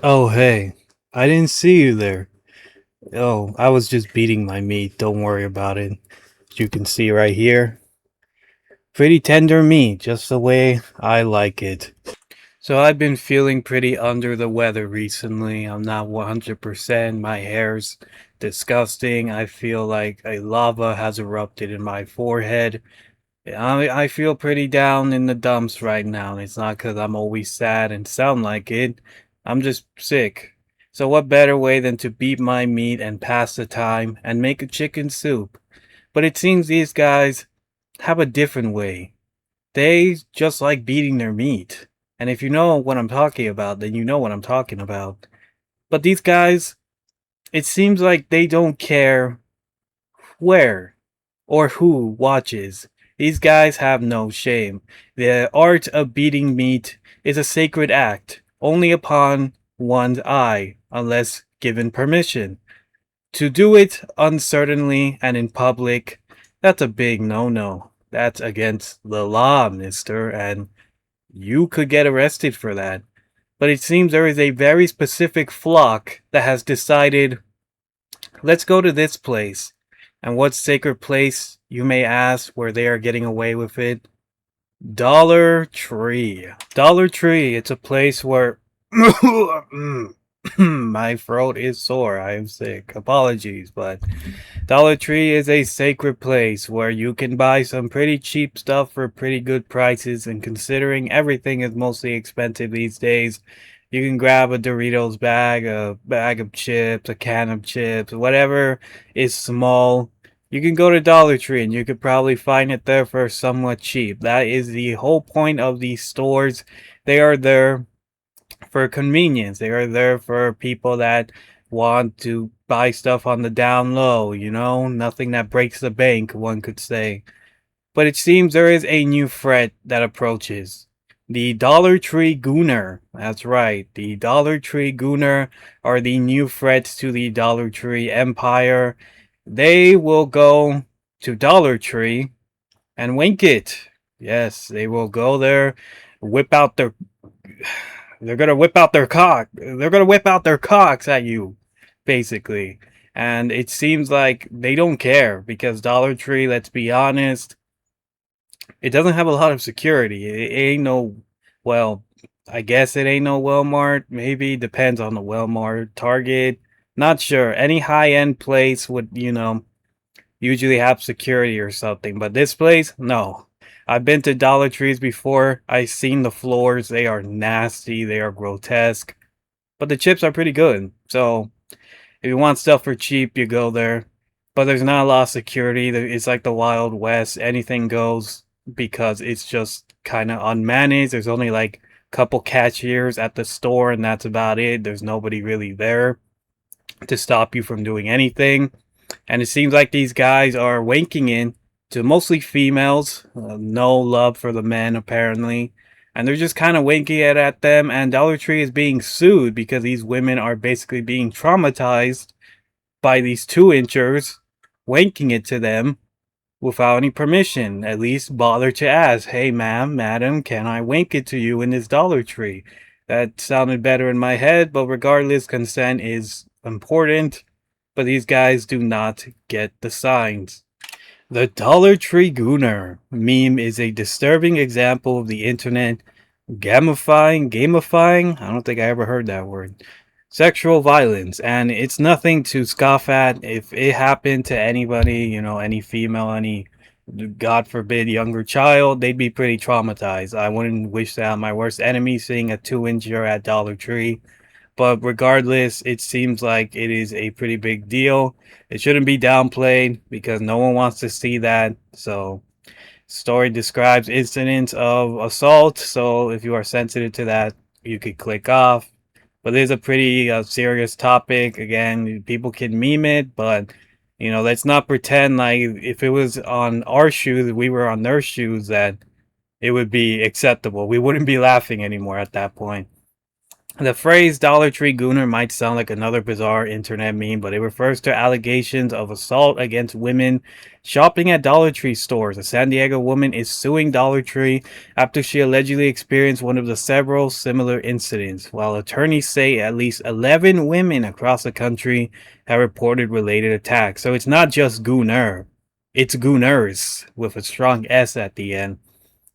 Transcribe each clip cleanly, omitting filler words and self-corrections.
Oh, hey, I didn't see you there. Oh, I was just beating my meat. Don't worry about it. As you can see right here, pretty tender meat, just the way I like it. So I've been feeling pretty under the weather recently. I'm not 100%. My hair's disgusting. I feel like a lava has erupted in my forehead. I feel pretty down in the dumps right now. And it's not because I'm always sad and sound like it. I'm just sick. So what better way than to beat my meat and pass the time and make a chicken soup? But it seems these guys have a different way. They just like beating their meat. And if you know what I'm talking about, then you know what I'm talking about. But these guys, it seems like they don't care where or who watches. These guys have no shame. The art of beating meat is a sacred act, only upon one's eye, unless given permission. To do it uncertainly and in public, that's a big no-no. That's against the law, mister, and you could get arrested for that. But it seems there is a very specific flock that has decided, let's go to this place. And what sacred place, you may ask, where they are getting away with it? Dollar Tree. Dollar Tree, it's a place where my throat is sore. I am sick. Apologies, but Dollar Tree is a sacred place where you can buy some pretty cheap stuff for pretty good prices, and considering everything is mostly expensive these days, you can grab a Doritos bag, a bag of chips, a can of chips, whatever is small. You can go to Dollar Tree and you could probably find it there for somewhat cheap. That is the whole point of these stores. They are there for convenience. They are there for people that want to buy stuff on the down low, nothing that breaks the bank, one could say. But it seems there is a new threat that approaches. The Dollar Tree Gooner. That's right. The Dollar Tree Gooner are the new threats to the Dollar Tree empire. They will go to Dollar Tree and wink it. Yes, they will go there, whip out their they're gonna whip out their cock. They're gonna whip out their cocks at you, basically. And it seems like they don't care because Dollar Tree, let's be honest, it doesn't have a lot of security. It ain't no, well, I guess it ain't no Walmart. Maybe depends on the Walmart, Target. Not sure. Any high end place would, usually have security or something. But this place, no. I've been to Dollar Trees before. I've seen the floors. They are nasty. They are grotesque. But the chips are pretty good. So if you want stuff for cheap, you go there. But there's not a lot of security. It's like the Wild West. Anything goes because it's just kind of unmanaged. There's only like a couple cashiers at the store, and that's about it. There's nobody really there to stop you from doing anything. And it seems like these guys are wanking in to mostly females. No love for the men, apparently. And they're just kind of winking it at them. And Dollar Tree is being sued because these women are basically being traumatized by these 2 inchers wanking it to them without any permission. At least bother to ask, hey, ma'am, madam, can I wink it to you in this Dollar Tree? That sounded better in my head, but regardless, consent is important. But these guys do not get the signs. The Dollar Tree Gooner meme is a disturbing example of the internet gamifying, I don't think I ever heard that word, sexual violence. And it's nothing to scoff at. If it happened to anybody, any female, any, God forbid, younger child, they'd be pretty traumatized. I wouldn't wish that on my worst enemy, seeing a 2 incher at Dollar Tree. But regardless, it seems like it is a pretty big deal. It shouldn't be downplayed because no one wants to see that. So, story describes incidents of assault. So, if you are sensitive to that, you could click off. But it is a pretty serious topic. Again, people can meme it, but let's not pretend like if it was on our shoes, we were on their shoes, that it would be acceptable. We wouldn't be laughing anymore at that point. The phrase Dollar Tree Gooner might sound like another bizarre internet meme, but it refers to allegations of assault against women shopping at Dollar Tree stores. A San Diego woman is suing Dollar Tree after she allegedly experienced one of the several similar incidents, while attorneys say at least 11 women across the country have reported related attacks. So it's not just Gooner, it's Gooners with a strong S at the end.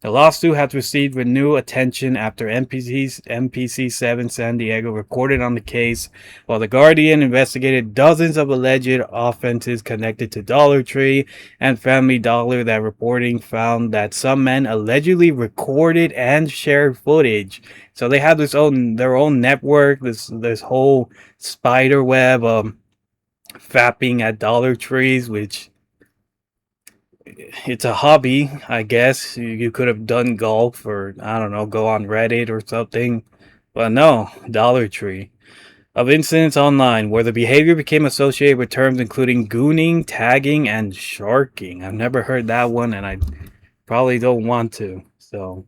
The lawsuit has received renewed attention after MPC7 San Diego reported on the case, while The Guardian investigated dozens of alleged offenses connected to Dollar Tree and Family Dollar. That reporting found that some men allegedly recorded and shared footage. So they have their own network, this whole spider web of fapping at Dollar Trees, which it's a hobby, I guess. You could have done golf or, I don't know, go on Reddit or something. But no, Dollar Tree. Of incidents online where the behavior became associated with terms including gooning, tagging, and sharking. I've never heard that one and I probably don't want to. So,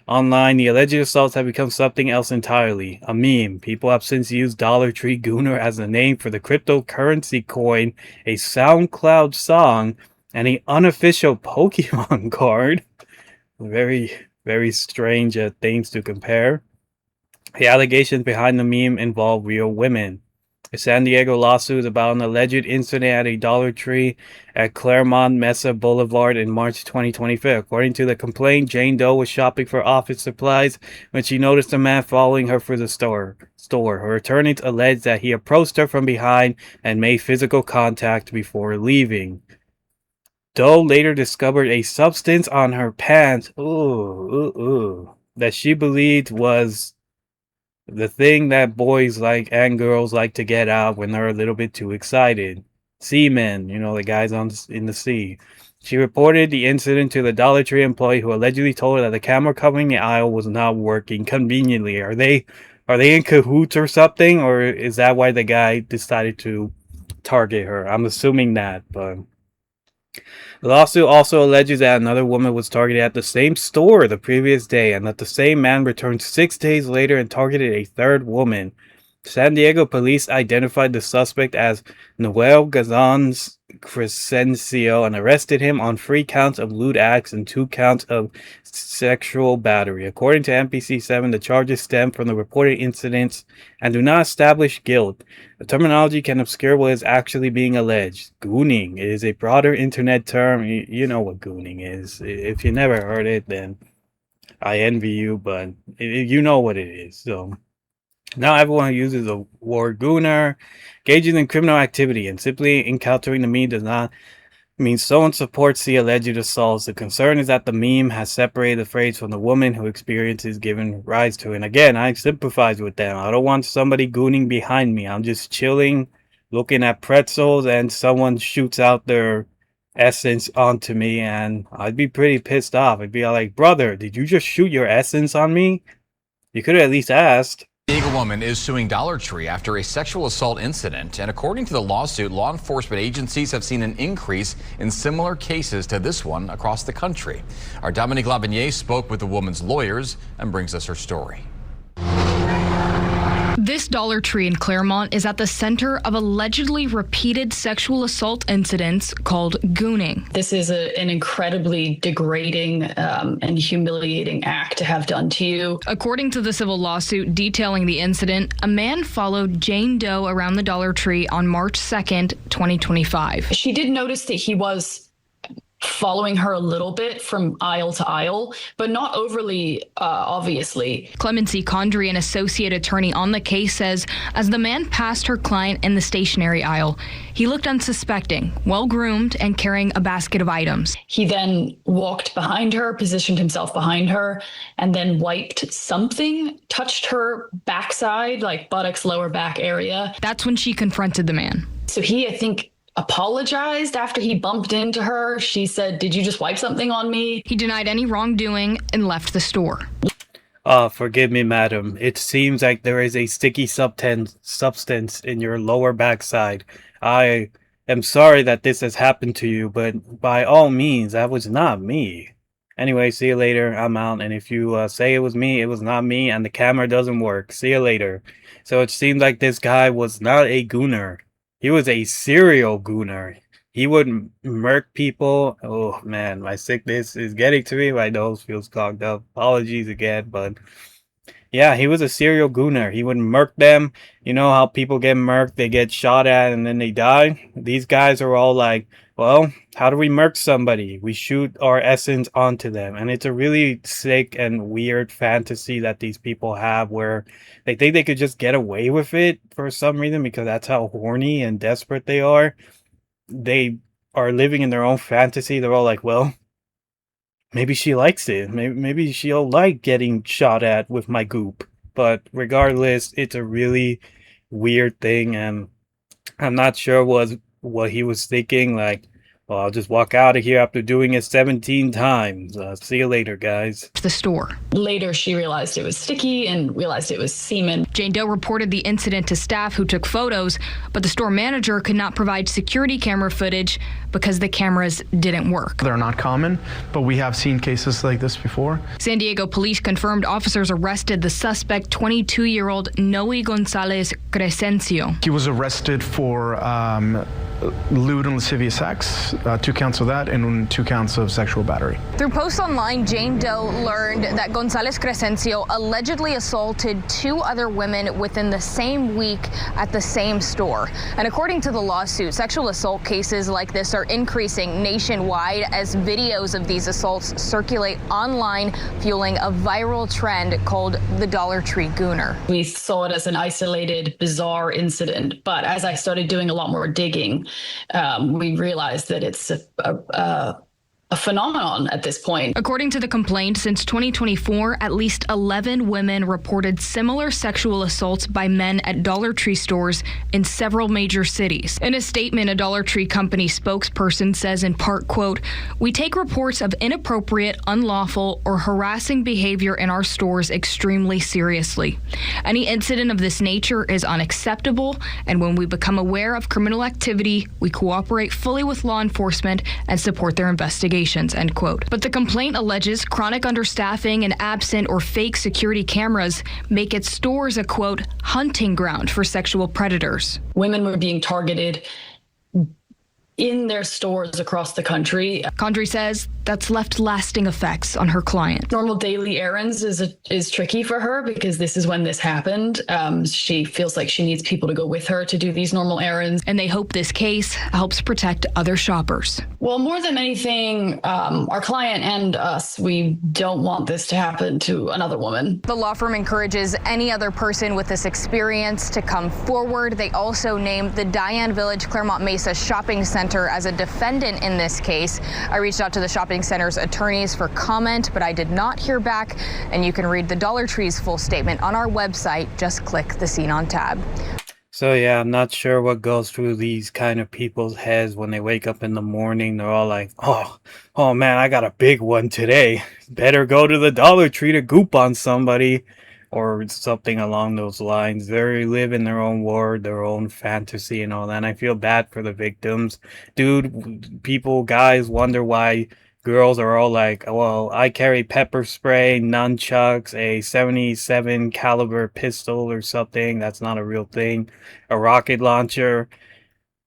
online, the alleged assaults have become something else entirely. A meme. People have since used Dollar Tree Gooner as a name for the cryptocurrency coin, a SoundCloud song, and an unofficial Pokemon card. Very, very strange things to compare. The allegations behind the meme involve real women. A San Diego lawsuit is about an alleged incident at a Dollar Tree at Claremont Mesa Boulevard in March 2025. According to the complaint, Jane Doe was shopping for office supplies when she noticed a man following her through the store. Her attorneys alleged that he approached her from behind and made physical contact before leaving. Doe later discovered a substance on her pants, that she believed was the thing that boys like and girls like to get out when they're a little bit too excited. Seamen, the guys in the sea. She reported the incident to the Dollar Tree employee who allegedly told her that the camera covering the aisle was not working conveniently. Are they in cahoots or something, or is that why the guy decided to target her? I'm assuming that, but the lawsuit also alleges that another woman was targeted at the same store the previous day and that the same man returned 6 days later and targeted a third woman. San Diego police identified the suspect as Noel Gazans Crescencio and arrested him on 3 counts of lewd acts and 2 counts of sexual battery. According to MPC7, the charges stem from the reported incidents and do not establish guilt. The terminology can obscure what is actually being alleged. Gooning is a broader internet term. You know what gooning is. If you never heard it, then I envy you, but you know what it is. So now everyone who uses the word gooner engages in criminal activity, and simply encountering the meme does not mean someone supports the alleged assaults. The concern is that the meme has separated the phrase from the woman who experiences giving rise to it. And again, I sympathize with them. I don't want somebody gooning behind me. I'm just chilling, looking at pretzels, and someone shoots out their essence onto me, and I'd be pretty pissed off. I'd be like, brother, did you just shoot your essence on me? You could have at least asked. A woman is suing Dollar Tree after a sexual assault incident, and according to the lawsuit, law enforcement agencies have seen an increase in similar cases to this one across the country. Our Dominique Labenier spoke with the woman's lawyers and brings us her story. This Dollar Tree in Claremont is at the center of allegedly repeated sexual assault incidents called gooning. This is an incredibly degrading and humiliating act to have done to you. According to the civil lawsuit detailing the incident, a man followed Jane Doe around the Dollar Tree on March 2nd, 2025. She did notice that he was following her a little bit from aisle to aisle, but not overly obviously. Clemency Condry, an associate attorney on the case, says as the man passed her client in the stationery aisle, he looked unsuspecting, well-groomed, and carrying a basket of items. He then walked behind her, positioned himself behind her, and then wiped something, touched her backside, like buttocks, lower back area. That's when she confronted the man. So he, I think, apologized after he bumped into her. She said, "Did you just wipe something on me?" He denied any wrongdoing and left the store. Forgive me, madam. It seems like there is a sticky substance in your lower backside. I am sorry that this has happened to you, but by all means, that was not me. Anyway, see you later. I'm out. And if you say it was me, it was not me, and the camera doesn't work. See you later. So it seems like this guy was not a gooner. He was a serial gooner. He would murk people. Oh man, my sickness is getting to me. My nose feels clogged up. Apologies again, but yeah, he was a serial gooner. He would murk them. You know how people get murked, they get shot at and then they die? These guys are all like, well, how do we murk somebody? We shoot our essence onto them. And it's a really sick and weird fantasy that these people have where they think they could just get away with it for some reason because that's how horny and desperate they are. They are living in their own fantasy. They're all like, well, maybe she likes it. Maybe she'll like getting shot at with my goop. But regardless, it's a really weird thing, and I'm not sure what he was thinking. Like, well, I'll just walk out of here after doing it 17 times. See you later, guys. The store. Later, she realized it was sticky and realized it was semen. Jane Doe reported the incident to staff who took photos, but the store manager could not provide security camera footage because the cameras didn't work. They're not common, but we have seen cases like this before. San Diego police confirmed officers arrested the suspect, 22-year-old Noe Gonzalez Crescencio. He was arrested for lewd and lascivious acts, 2 counts of that, and 2 counts of sexual battery. Through posts online, Jane Doe learned that Gonzalez Crescencio allegedly assaulted 2 other women within the same week at the same store. And according to the lawsuit, sexual assault cases like this are increasing nationwide as videos of these assaults circulate online, fueling a viral trend called the Dollar Tree Gooner. We saw it as an isolated, bizarre incident, but as I started doing a lot more digging, we realized that it's a phenomenon at this point. According to the complaint, since 2024, at least 11 women reported similar sexual assaults by men at Dollar Tree stores in several major cities. In a statement, a Dollar Tree company spokesperson says in part, quote, "We take reports of inappropriate, unlawful, or harassing behavior in our stores extremely seriously. Any incident of this nature is unacceptable, and when we become aware of criminal activity, we cooperate fully with law enforcement and support their investigation." End quote. But the complaint alleges chronic understaffing and absent or fake security cameras make its stores a, quote, hunting ground for sexual predators. Women were being targeted in their stores across the country. Condry says that's left lasting effects on her client. Normal daily errands is tricky for her because this is when this happened. She feels like she needs people to go with her to do these normal errands. And they hope this case helps protect other shoppers. Well, more than anything, our client and us, we don't want this to happen to another woman. The law firm encourages any other person with this experience to come forward. They also named the Diane Village Claremont Mesa Shopping Center as a defendant in this case. I reached out to the shopping center's attorneys for comment, but I did not hear back. And you can read the Dollar Tree's full statement on our website. Just click the Scene On tab. So yeah, I'm not sure what goes through these kind of people's heads when they wake up in the morning. They're all like, oh man, I got a big one today. Better go to the Dollar Tree to goop on somebody. Or something along those lines. They live in their own world, their own fantasy and all that. And I feel bad for the victims. Dude, guys wonder why girls are all like, well, I carry pepper spray, nunchucks, a 77 caliber pistol or something. That's not a real thing. A rocket launcher.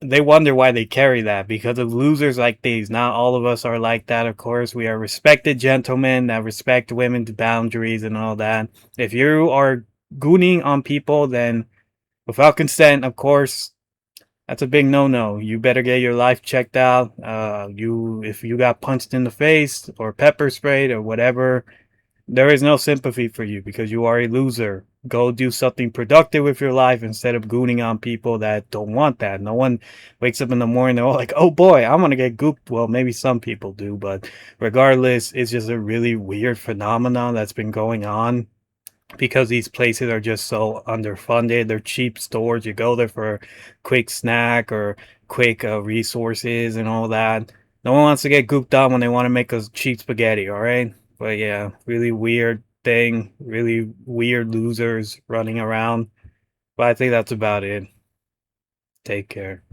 They wonder why they carry that because of losers like these. Not all of us are like that, of course. We are respected gentlemen that respect women's boundaries and all that. If you are gooning on people, then without consent, of course, that's a big no-no. You better get your life checked out. If you got punched in the face or pepper sprayed or whatever, there is no sympathy for you because you are a loser. Go do something productive with your life instead of gooning on people that don't want that. No one wakes up in the morning, they're all like, oh boy, I'm going to get gooped. Well, maybe some people do, but regardless, it's just a really weird phenomenon that's been going on because these places are just so underfunded. They're cheap stores. You go there for a quick snack or quick resources and all that. No one wants to get gooped on when they want to make us cheap spaghetti, all right? But yeah, really weird thing, really weird losers running around. But I think that's about it. Take care.